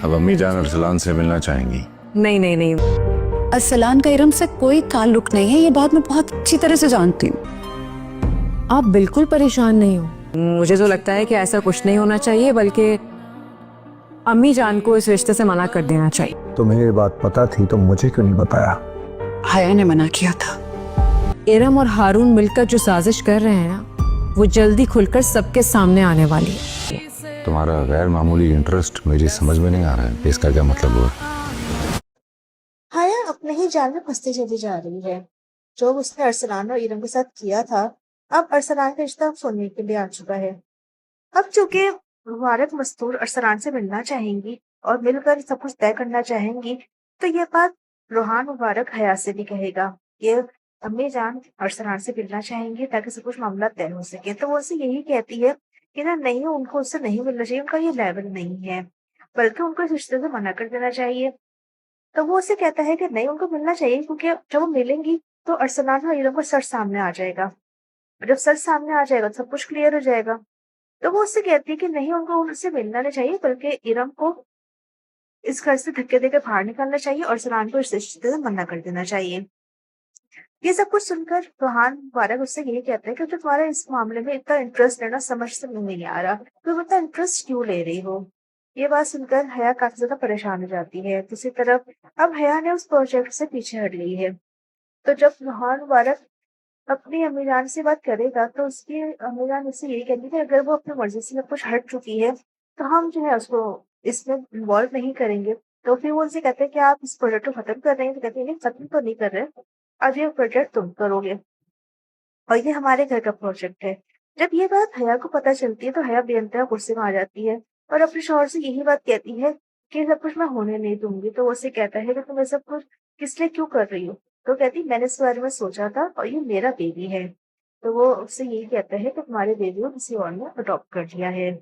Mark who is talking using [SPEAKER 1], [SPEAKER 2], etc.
[SPEAKER 1] अब अम्मी जान अरसलान से मिलना चाहेंगी।
[SPEAKER 2] नहीं नहीं नहीं,
[SPEAKER 3] अरसलान का इरम से कोई ताल्लुक नहीं है, ये बात मैं बहुत अच्छी तरह से जानती हूँ।
[SPEAKER 4] आप बिल्कुल परेशान नहीं हो।
[SPEAKER 2] मुझे तो लगता है कि ऐसा कुछ नहीं होना चाहिए, बल्कि अम्मी जान को इस रिश्ते से मना कर देना चाहिए।
[SPEAKER 5] तुम्हें ये बात पता थी तो मुझे क्यों नहीं बताया?
[SPEAKER 3] हया ने मना किया था।
[SPEAKER 4] इरम और हारून मिलकर जो साजिश कर रहे हैं ना, वो जल्दी खुलकर सबके सामने आने वाली है।
[SPEAKER 1] तुम्हारा गैर मामूली इंटरेस्ट मेरी समझ में नहीं आ रहा है, इसका क्या मतलब हुआ?
[SPEAKER 6] हाया अपने ही जाल में फंसती चली जा रही है। जो उसने अरसलान और इरम के साथ किया था, अब अरसलान का रिश्ता सुनने के लिए आ चुका है। अब चूंकि मुबारक मस्तूर अरसलान से मिलना चाहेंगी और मिलकर सब कुछ तय करना चाहेंगी, तो ये बात रूहान मुबारक हया से भी कहेगा। ये अम्मी जान अरसलान से मिलना चाहेंगी ताकि सब कुछ मामला तय हो सके, तो वो उसे यही कहती है कि ना नहीं, उनको उससे नहीं मिलना चाहिए, उनका ये लेवल नहीं है, बल्कि उनको इस रिश्ते से मना कर देना चाहिए। तो वो उसे कहता है कि नहीं, उनको मिलना चाहिए, क्योंकि जब वो मिलेंगी तो अरसलान और इरम का सच सामने आ जाएगा। और जब सच सामने आ जाएगा तो सब कुछ क्लियर हो जाएगा। तो वो उससे कहती है कि नहीं, उनको उनसे मिलना नहीं चाहिए, बल्कि इरम को इस घर से धक्के देकर बाहर निकालना चाहिए और अरसलान को इस रिश्ते से मना कर देना चाहिए। ये सब कुछ सुनकर रूहान मुबारक उससे यही कहते हैं कि जो तुम्हारा इस मामले में इतना इंटरेस्ट है ना, समझ से नहीं आ रहा, तुम इतना इंटरेस्ट क्यों ले रही हो। ये बात सुनकर हया काफी ज्यादा परेशान हो जाती है। दूसरी तरफ अब हया ने उस प्रोजेक्ट से पीछे हट ली है। तो जब रूहान मुबारक अपनी अम्मीजान से बात करेगा तो उसकी अम्मीजान उससे यही कहती है कि अगर वो अपनी मर्जी से सब कुछ हट चुकी है तो हम जो है उसको इसमें इन्वॉल्व नहीं करेंगे। तो फिर वो उनसे कहते हैं कि आप इस प्रोजेक्ट को खत्म कर रहे हैं, तो कहते हैं नहीं, खत्म तो नहीं कर रहे, अब ये प्रोजेक्ट तुम करोगे और ये हमारे घर का प्रोजेक्ट है। जब ये बात हया को पता चलती है तो हया बेइंतहा गुस्से में आ जाती है और अपने शौहर से यही बात कहती है कि ये सब कुछ मैं होने नहीं दूंगी। तो वो उसे कहता है कि तुम ये सब कुछ किस लिए क्यों कर रही हो। तो कहती, मैंने इस बारे में सोचा था और ये मेरा बेबी है। तो वो उससे यही कहता है कि तुम्हारे बेबी को किसी और ने अडॉप्ट कर लिया है।